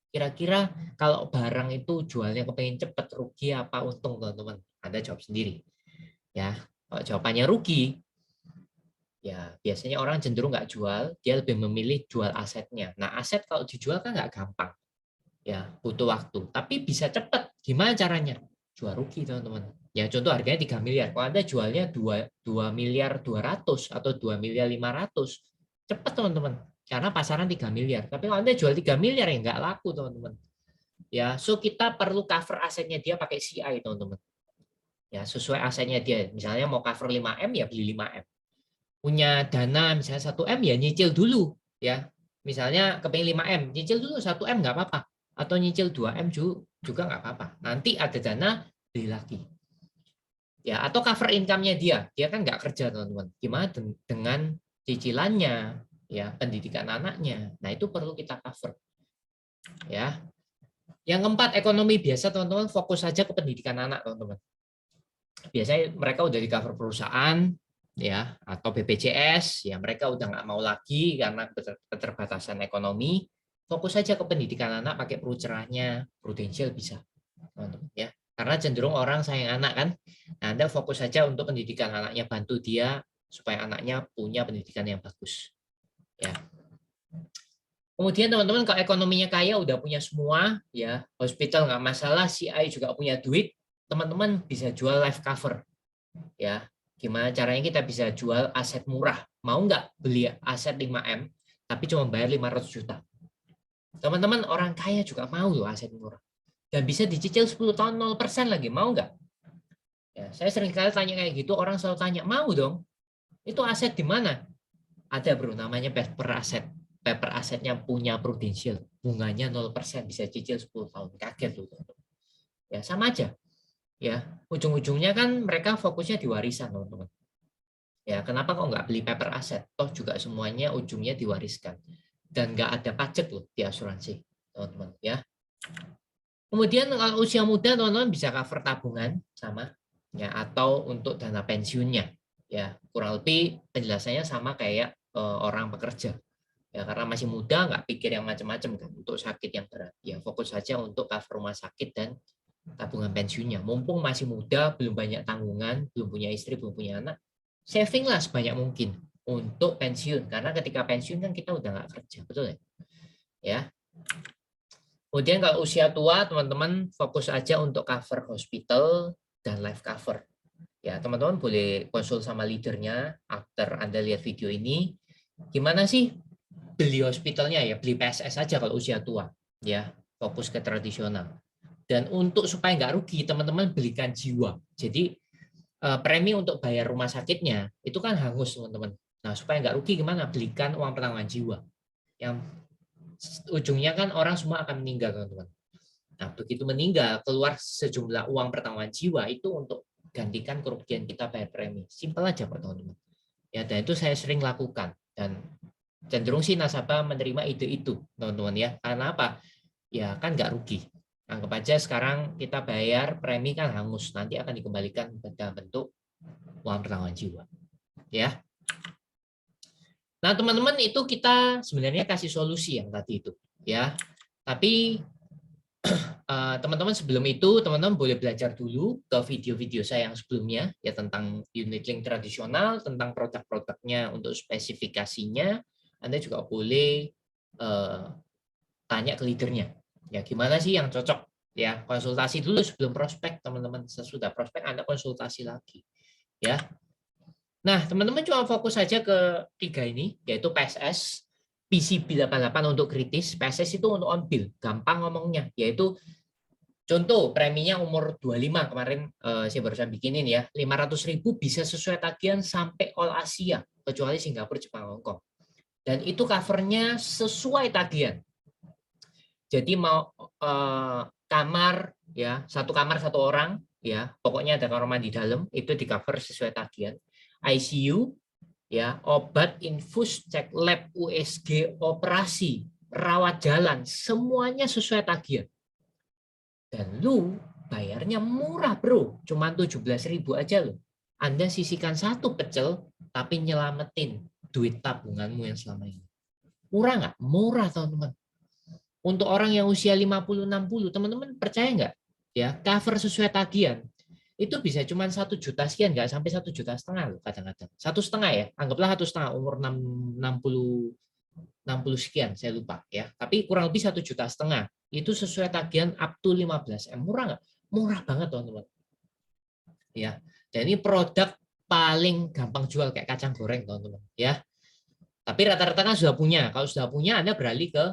Kira-kira kalau barang itu jualnya kepengen cepet rugi apa untung teman-teman? Anda jawab sendiri. Ya, kalau jawabannya rugi, ya biasanya orang cenderung nggak jual, dia lebih memilih jual asetnya. Nah aset kalau dijual kan nggak gampang, ya butuh waktu. Tapi bisa cepet. Gimana caranya? Jual rugi teman-teman. Ya contoh harganya 3 miliar. Kalau Anda jualnya 2 miliar 200 atau 2 miliar 500, cepet teman-teman. Karena pasaran 3 miliar. Tapi kalau Anda jual 3 miliar ya nggak laku teman-teman. Ya, so kita perlu cover asetnya dia pakai CI teman-teman. Ya, sesuai asetnya dia. Misalnya mau cover 5M ya beli 5M. Punya dana misalnya 1M ya nyicil dulu ya. Misalnya kepengen 5M, nyicil dulu 1M nggak apa-apa. Atau nyicil 2M juga nggak apa-apa. Nanti ada dana beli lagi. Ya, atau cover income-nya dia. Dia kan nggak kerja, teman-teman. Gimana dengan cicilannya, ya, pendidikan anaknya. Nah, itu perlu kita cover. Ya. Yang keempat, ekonomi biasa, teman-teman, fokus saja ke pendidikan anak, teman-teman. Biasanya mereka udah di cover perusahaan, ya, atau BPJS, ya mereka udah nggak mau lagi karena keterbatasan ekonomi. Fokus saja ke pendidikan anak, pakai perucerahnya, prudensial bisa, teman-teman, ya. Karena cenderung orang sayang anak kan. Nah, Anda fokus saja untuk pendidikan anaknya, bantu dia supaya anaknya punya pendidikan yang bagus, ya. Kemudian teman-teman kalau ekonominya kaya udah punya semua ya hospital nggak masalah, CI juga punya duit, teman-teman bisa jual life cover ya. Gimana caranya kita bisa jual aset murah? Mau nggak beli aset 5M tapi cuma bayar 500 juta? Teman-teman orang kaya juga mau loh aset murah. Dan bisa dicicil 10 tahun 0% lagi, mau nggak? Ya, saya sering kali tanya kayak gitu, orang selalu tanya, mau dong. Itu aset di mana? Ada bro, namanya paper aset. Paper asetnya punya prudensial. Bunganya 0%, bisa cicil 10 tahun. Kaget loh. Ya, sama aja. Ya, ujung-ujungnya kan mereka fokusnya di warisan, teman-teman. Ya, kenapa kok nggak beli paper aset? Toh juga semuanya ujungnya diwariskan. Dan nggak ada pajak loh di asuransi, teman-teman. Ya. Kemudian kalau usia muda, teman-teman bisa cover tabungan sama, ya, atau untuk dana pensiunnya. Ya, kurang lebih penjelasannya sama kayak orang pekerja. Ya, karena masih muda, nggak pikir yang macam-macam kan untuk sakit yang berat. Ya, fokus saja untuk cover rumah sakit dan tabungan pensiunnya. Mumpung masih muda, belum banyak tanggungan, belum punya istri, belum punya anak, saving lah sebanyak mungkin untuk pensiun. Karena ketika pensiun kan kita udah nggak kerja, betul ya? Ya. Kemudian kalau usia tua, teman-teman fokus aja untuk cover hospital dan life cover. Ya, teman-teman boleh konsul sama leadernya after Anda lihat video ini. Gimana sih beli hospitalnya ya, beli PSS aja kalau usia tua. Ya, fokus ke tradisional. Dan untuk supaya nggak rugi, teman-teman belikan jiwa. Jadi premi untuk bayar rumah sakitnya itu kan hangus, teman-teman. Nah, supaya nggak rugi gimana? Belikan uang pertanggungan jiwa. Yang ujungnya kan orang semua akan meninggal, teman-teman. Nah, begitu meninggal, keluar sejumlah uang pertanggungan jiwa itu untuk gantikan kerugian kita bayar premi. Simpel aja, Pak, teman-teman. Ya, dan itu saya sering lakukan. Dan cenderung sih nasabah menerima ide itu, teman-teman ya. Karena apa? Ya, kan nggak rugi. Anggap aja sekarang kita bayar premi kan hangus, nanti akan dikembalikan dalam bentuk uang pertanggungan jiwa. Ya. Nah, teman-teman itu kita sebenarnya kasih solusi yang tadi itu, ya. Tapi teman-teman sebelum itu teman-teman boleh belajar dulu ke video-video saya yang sebelumnya ya tentang unit link tradisional, tentang produk-produknya untuk spesifikasinya. Anda juga boleh tanya ke leadernya. Ya gimana sih yang cocok? Ya konsultasi dulu sebelum prospek, teman-teman. Sesudah prospek Anda konsultasi lagi. Ya. Nah, teman-teman cuma fokus saja ke 3 ini, yaitu PSS, PCB 88 untuk kritis, PSS itu untuk on bill, gampang ngomongnya, yaitu contoh preminya umur 25 kemarin saya barusan bikinin ya, 500.000 bisa sesuai tagihan sampai all Asia, kecuali Singapura, Jepang, Hong Kong. Dan itu covernya sesuai tagihan. Jadi mau kamar ya, satu kamar satu orang ya, pokoknya ada kamar mandi dalam itu di cover sesuai tagihan. ICU ya, obat, infus, cek lab, USG, operasi, rawat jalan, semuanya sesuai tagihan. Dan lu bayarnya murah bro, cuma 17.000 aja loh. Anda sisihkan satu pecel, tapi nyelamatin duit tabunganmu yang selama ini. Murah nggak? Murah teman-teman. Untuk orang yang usia 50-60, teman-teman percaya nggak? Ya, cover sesuai tagihan. Itu bisa cuma 1 juta sekian, nggak sampai 1,5 juta loh kadang-kadang. 1,5 ya, anggaplah 1,5 umur 60 sekian, saya lupa ya. Tapi kurang lebih 1,5 juta. Itu sesuai tagihan up to 15M. Murah nggak? Murah banget teman-teman. Ya, dan ini produk paling gampang jual kayak kacang goreng teman-teman. Ya, tapi rata-rata kan sudah punya. Kalau sudah punya, Anda beralih ke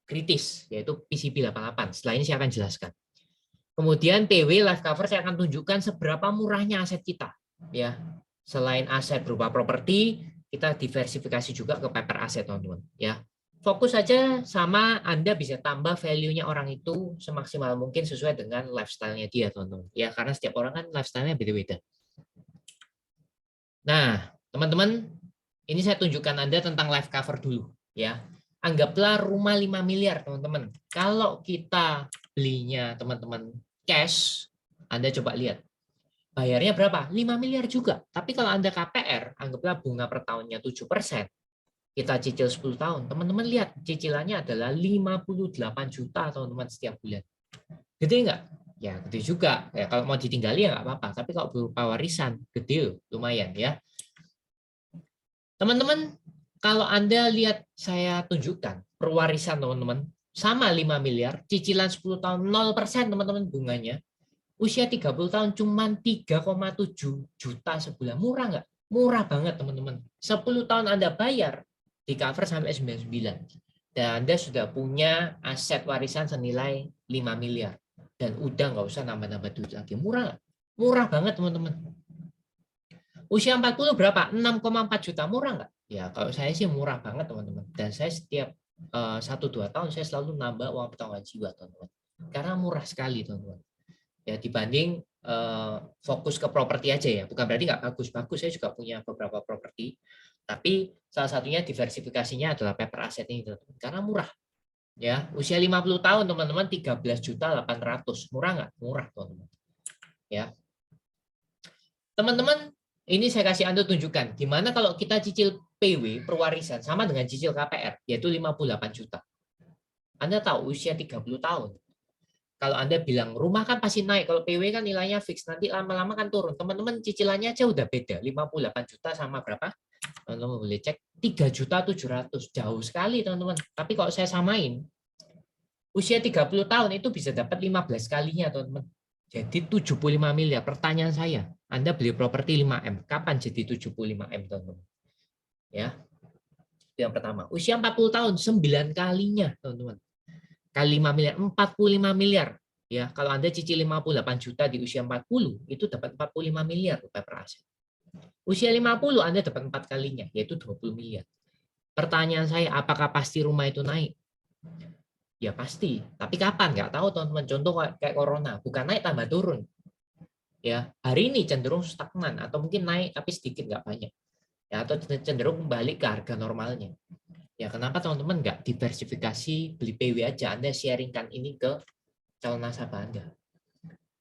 kritis, yaitu PCB 88. Setelah ini saya akan jelaskan. Kemudian TW life cover saya akan tunjukkan seberapa murahnya aset kita. Ya, selain aset berupa properti, kita diversifikasi juga ke paper aset teman-teman. Ya, fokus saja sama Anda bisa tambah value-nya orang itu semaksimal mungkin sesuai dengan lifestyle-nya dia teman-teman. Ya, karena setiap orang kan lifestyle-nya beda-beda. Nah, teman-teman, ini saya tunjukkan Anda tentang life cover dulu. Ya, anggaplah rumah 5 miliar teman-teman. Kalau kita belinya teman-teman cash, Anda coba lihat. Bayarnya berapa? 5 miliar juga. Tapi kalau Anda KPR, anggaplah bunga per tahunnya 7%, kita cicil 10 tahun. Teman-teman lihat, cicilannya adalah 58 juta teman-teman setiap bulan. Gede nggak? Ya, gede juga. Ya, kalau mau ditinggali ya nggak apa-apa. Tapi kalau berupa warisan, gede lumayan ya. Teman-teman, kalau Anda lihat saya tunjukkan perwarisan teman-teman, sama 5 miliar, cicilan 10 tahun 0% teman-teman bunganya, usia 30 tahun cuma 3,7 juta sebulan. Murah nggak? Murah banget teman-teman. 10 tahun Anda bayar, di cover sampai 99. Dan Anda sudah punya aset warisan senilai 5 miliar. Dan udah nggak usah nambah-nambah duit lagi. Murah nggak? Murah banget teman-teman. Usia 40 berapa? 6,4 juta. Murah nggak? Ya kalau saya sih murah banget teman-teman. Dan saya setiap 1-2 tahun saya selalu nambah uang pertanggungan jiwa teman-teman. Karena murah sekali teman-teman. Ya dibanding fokus ke properti aja ya. Bukan berarti nggak bagus-bagus. Saya juga punya beberapa properti. Tapi salah satunya diversifikasinya adalah paper asset ini teman-teman. Karena murah. Ya, usia 50 tahun teman-teman 13.800.000. Murah nggak? Murah teman-teman. Ya. Teman-teman, ini saya kasih Anda tunjukkan. Gimana kalau kita cicil PW perwarisan sama dengan cicil KPR, yaitu 58 juta. Anda tahu usia 30 tahun. Kalau Anda bilang rumah kan pasti naik, kalau PW kan nilainya fix, nanti lama-lama kan turun. Teman-teman cicilannya aja udah beda, 58 juta sama berapa? Teman-teman boleh cek, 3.700.000, jauh sekali teman-teman. Tapi kalau saya samain, usia 30 tahun itu bisa dapat 15 kalinya teman-teman. Jadi 75 miliar. Pertanyaan saya, Anda beli properti 5M, kapan jadi 75M teman-teman? Ya, itu yang pertama. Usia 40 tahun, 9 kalinya teman-teman. Kali 5 miliar, 45 miliar. Ya, kalau Anda cicil 58 juta di usia 40, itu dapat 45 miliar rupiah per aset. Usia 50, Anda dapat 4 kalinya, yaitu 20 miliar. Pertanyaan saya, apakah pasti rumah itu naik? Ya pasti, tapi kapan? Nggak tahu teman-teman. Contoh kayak corona, bukan naik tambah turun. Ya, hari ini cenderung stagnan atau mungkin naik tapi sedikit nggak banyak. Ya, atau cenderung kembali ke harga normalnya. Ya, kenapa teman-teman nggak diversifikasi, beli PW aja, Anda sharingkan ini ke calon nasabah Anda.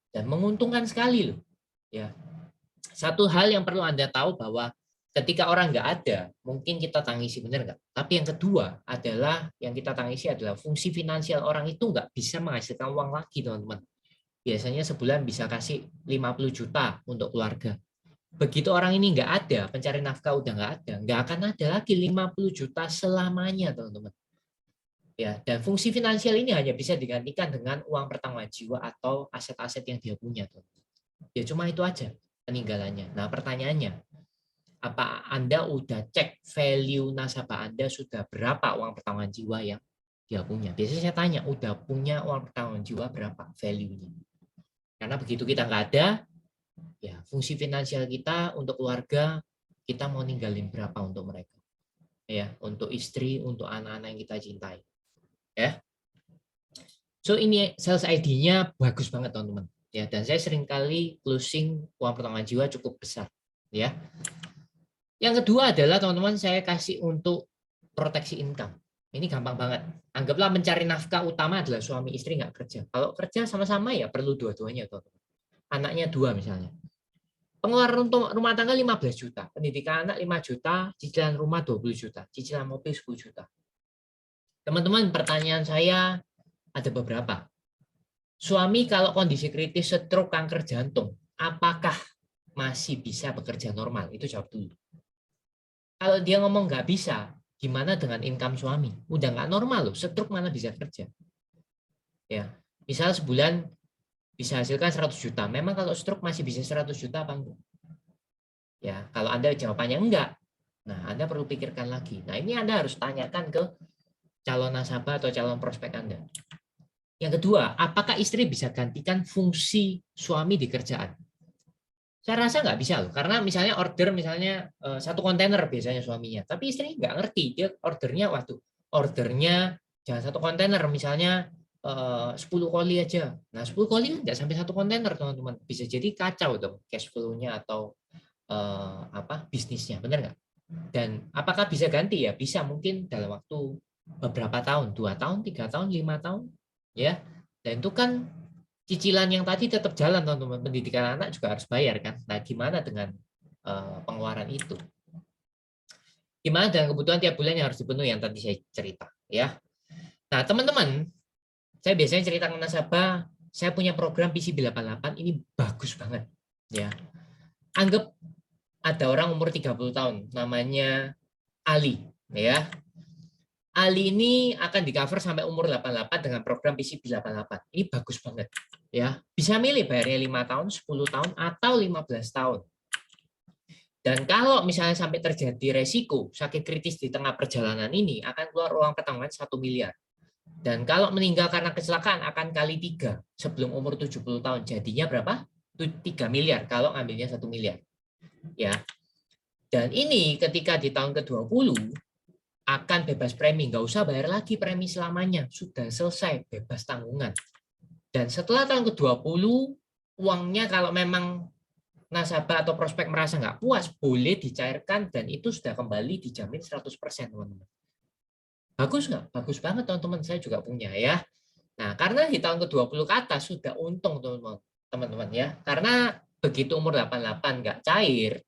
Dan menguntungkan sekali loh. Ya. Satu hal yang perlu Anda tahu bahwa ketika orang nggak ada, mungkin kita tangisi, benar nggak? Tapi yang kedua adalah, yang kita tangisi adalah fungsi finansial orang itu nggak bisa menghasilkan uang lagi, teman-teman. Biasanya sebulan bisa kasih 50 juta untuk keluarga. Begitu orang ini nggak ada, pencari nafkah udah nggak akan ada lagi 50 juta selamanya, teman-teman. Ya, dan fungsi finansial ini hanya bisa digantikan dengan uang pertanggungan jiwa atau aset-aset yang dia punya, teman-teman. Ya cuma itu aja peninggalannya. Nah, pertanyaannya, apa Anda udah cek value nasabah Anda sudah berapa uang pertanggungan jiwa yang dia punya? Biasanya saya tanya, udah punya uang pertanggungan jiwa berapa value-nya? Karena begitu kita nggak ada, ya fungsi finansial kita untuk keluarga, kita mau ninggalin berapa untuk mereka? Ya, untuk istri, untuk anak-anak yang kita cintai. Ya. So ini sales ID-nya bagus banget teman-teman. Ya, dan saya sering kali closing uang pertanggungan jiwa cukup besar. Ya. Yang kedua adalah teman-teman saya kasih untuk proteksi income. Ini gampang banget. Anggaplah mencari nafkah utama adalah suami istri nggak kerja. Kalau kerja sama-sama ya perlu dua-duanya, teman-teman. Anaknya dua misalnya. Pengeluaran untuk rumah tangga 15 juta, pendidikan anak 5 juta, cicilan rumah 20 juta, cicilan mobil 10 juta. Teman-teman, pertanyaan saya ada beberapa. Suami kalau kondisi kritis stroke, kanker jantung, apakah masih bisa bekerja normal? Itu jawab dulu. Kalau dia ngomong nggak bisa, gimana dengan income suami? Udah nggak normal loh, stroke mana bisa kerja? Ya, misal sebulan bisa hasilkan 100 juta. Memang kalau stroke masih bisa 100 juta apa enggak? Ya, kalau Anda jawabannya enggak, nah Anda perlu pikirkan lagi. Nah, ini Anda harus tanyakan ke calon nasabah atau calon prospek Anda. Yang kedua, apakah istri bisa gantikan fungsi suami di kerjaan? Saya rasa nggak bisa loh, karena misalnya order misalnya satu kontainer biasanya suaminya, tapi istri nggak ngerti, dia ordernya jangan satu kontainer, misalnya 10 koli aja. Nah 10 koli nggak sampai satu kontainer teman-teman, bisa jadi kacau dong cash flow-nya atau bisnisnya, benar nggak? Dan apakah bisa ganti ya? Bisa, mungkin dalam waktu beberapa tahun, 2 tahun, 3 tahun, 5 tahun, ya. Dan itu kan cicilan yang tadi tetap jalan, teman-teman. Pendidikan anak juga harus bayar kan. Nah, gimana dengan pengeluaran itu? Gimana dengan kebutuhan tiap bulan yang harus dipenuhi yang tadi saya cerita, ya. Nah, teman-teman, saya biasanya cerita ke nasabah, saya punya program PCB 88 ini bagus banget, ya. Anggap ada orang umur 30 tahun, namanya Ali, ya. Ali ini akan di cover sampai umur 88 dengan program PCB 88. Ini bagus banget, ya. Bisa milih bayarnya 5 tahun, 10 tahun, atau 15 tahun. Dan kalau misalnya sampai terjadi resiko sakit kritis di tengah perjalanan ini, akan keluar uang pertanggungan 1 miliar. Dan kalau meninggal karena kecelakaan akan kali 3 sebelum umur 70 tahun. Jadinya berapa? 3 miliar kalau ngambilnya 1 miliar. Ya. Dan ini ketika di tahun ke-20 akan bebas premi, nggak usah bayar lagi premi selamanya, sudah selesai, bebas tanggungan. Dan setelah tahun ke-20, uangnya kalau memang nasabah atau prospek merasa nggak puas, boleh dicairkan dan itu sudah kembali dijamin 100%, teman-teman. Bagus nggak? Bagus banget, teman-teman. Saya juga punya ya. Nah, karena di tahun ke-20 ke atas sudah untung, teman-teman ya. Karena begitu umur 88 nggak cair,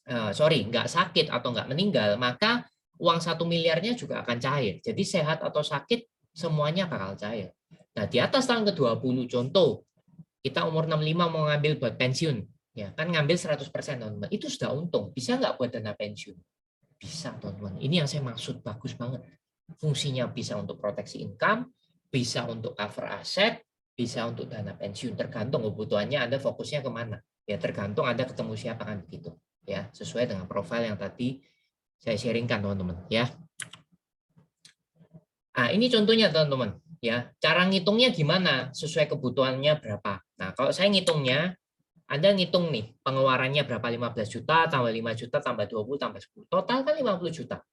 nggak sakit atau nggak meninggal, maka uang 1 miliarnya juga akan cair. Jadi sehat atau sakit semuanya bakal cair. Nah, di atas tahun ke-20, contoh, kita umur 65 mau ngambil buat pensiun, ya kan ngambil 100%, teman-teman. Itu sudah untung. Bisa nggak buat dana pensiun? Bisa, teman-teman. Ini yang saya maksud, bagus banget. Fungsinya bisa untuk proteksi income, bisa untuk cover aset, bisa untuk dana pensiun. Tergantung kebutuhannya Anda fokusnya kemana. Ya, tergantung Anda ketemu siapa kan begitu. Ya, sesuai dengan profil yang tadi saya sharingkan, teman-teman. Ya. Nah, ini contohnya, teman-teman. Ya, cara ngitungnya gimana? Sesuai kebutuhannya berapa. Nah, kalau saya ngitungnya, Anda ngitung nih, pengeluarannya berapa, 15 juta, tambah 5 juta, tambah 20, tambah 10. Total kan 50 juta.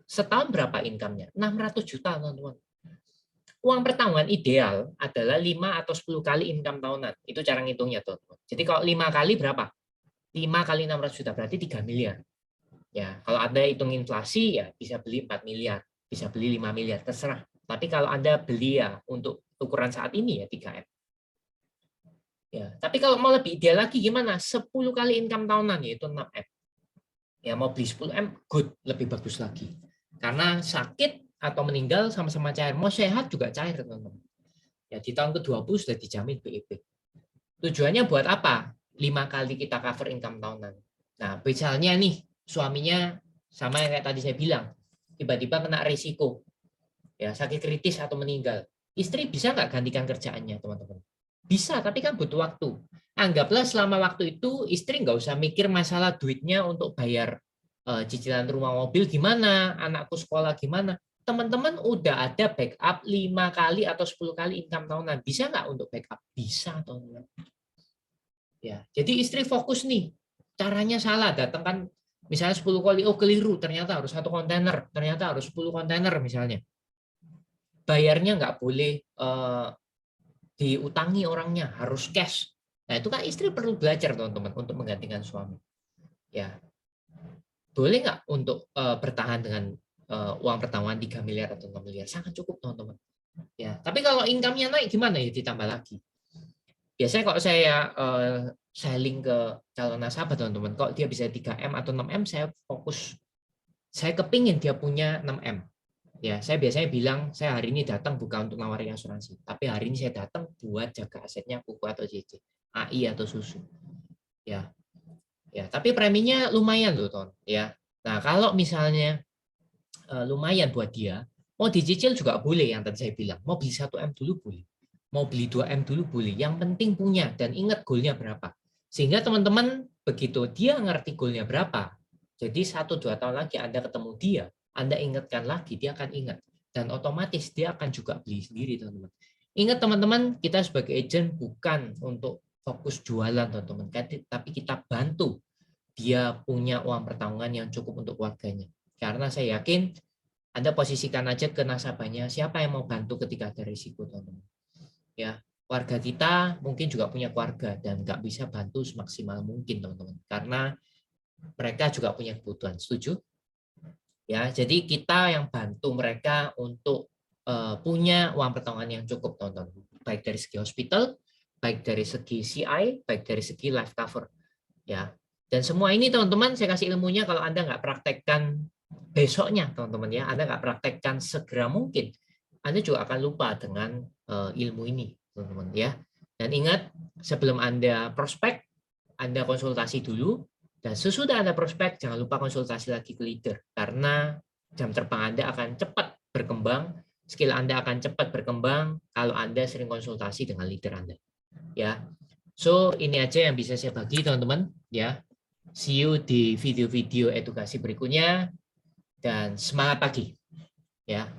Setahun berapa income-nya? 600 juta, teman-teman. Uang pertahuan ideal adalah 5 atau 10 kali income tahunan. Itu cara ngitungnya, teman-teman. Jadi kalau 5 kali berapa? 5 kali 600 juta, berarti 3 miliar. Ya, kalau Anda hitung inflasi, ya bisa beli 4 miliar, bisa beli 5 miliar, terserah. Tapi kalau Anda beli ya untuk ukuran saat ini ya 3M. Ya, tapi kalau mau lebih ideal lagi gimana? 10 kali income tahunan yaitu 6M. Ya, mau beli 10M, good, lebih bagus lagi. Karena sakit atau meninggal sama-sama cair. Mau sehat juga cair, teman-teman. Ya, di tahun ke-20 sudah dijamin BEP. Tujuannya buat apa? 5 kali kita cover income tahunan. Nah, misalnya nih, suaminya sama yang kayak tadi saya bilang, tiba-tiba kena risiko, ya sakit kritis atau meninggal. Istri bisa nggak gantikan kerjaannya, teman-teman? Bisa, tapi kan butuh waktu. Anggaplah selama waktu itu istri nggak usah mikir masalah duitnya untuk bayar cicilan rumah mobil gimana, anakku sekolah gimana. Teman-teman udah ada backup 5 kali atau 10 kali income tahunan. Bisa nggak untuk backup? Bisa, teman-teman. Ya, jadi istri fokus nih. Caranya salah, datang kan misalnya 10 kali, oh keliru, ternyata harus 1 kontainer, ternyata harus 10 kontainer misalnya. Bayarnya nggak boleh diutangi orangnya, harus cash. Nah, itu kan istri perlu belajar, teman-teman, untuk menggantikan suami. Ya, boleh nggak untuk bertahan dengan uang pertahuan 3 miliar atau 6 miliar? Sangat cukup, teman-teman. Ya, tapi kalau income-nya naik gimana ya, ditambah lagi. Biasanya kalau saya selling ke calon nasabah, teman-teman, kalau dia bisa 3M atau 6M, saya fokus. Saya kepingin dia punya 6M. Ya, saya biasanya bilang, saya hari ini datang bukan untuk nawarin asuransi, tapi hari ini saya datang buat jaga asetnya Kuku atau JJ, AI atau susu. Ya, ya. Tapi preminya lumayan loh, Ton. Ya. Nah, kalau misalnya lumayan buat dia, mau dicicil juga boleh yang tadi saya bilang. Mau beli 1M dulu boleh. Mau beli 2M dulu boleh. Yang penting punya dan ingat goalnya berapa. Sehingga teman-teman begitu dia ngerti goalnya berapa, jadi 1-2 tahun lagi Anda ketemu dia, Anda ingatkan lagi, dia akan ingat. Dan otomatis dia akan juga beli sendiri, teman-teman. Ingat, teman-teman, kita sebagai agent bukan untuk fokus jualan, teman-teman. Tapi kita bantu dia punya uang pertanggungan yang cukup untuk keluarganya. Karena saya yakin Anda posisikan aja ke nasabahnya, siapa yang mau bantu ketika ada risiko, teman-teman. Ya, keluarga kita mungkin juga punya keluarga dan nggak bisa bantu semaksimal mungkin, teman-teman. Karena mereka juga punya kebutuhan. Setuju? Ya, jadi kita yang bantu mereka untuk punya uang pertanggungan yang cukup, teman-teman. Baik dari segi hospital, baik dari segi CI, baik dari segi life cover. Ya, dan semua ini, teman-teman, saya kasih ilmunya. Kalau Anda nggak praktekkan besoknya, teman-teman, ya, Anda nggak praktekkan segera mungkin, Anda juga akan lupa dengan ilmu ini, teman-teman, ya. Dan ingat, sebelum Anda prospek, Anda konsultasi dulu. Dan sesudah Anda prospek, jangan lupa konsultasi lagi ke leader. Karena jam terbang Anda akan cepat berkembang, skill Anda akan cepat berkembang kalau Anda sering konsultasi dengan leader Anda. Ya, so ini aja yang bisa saya bagi, teman-teman. Ya, see you di video-video edukasi berikutnya dan semangat pagi. Ya.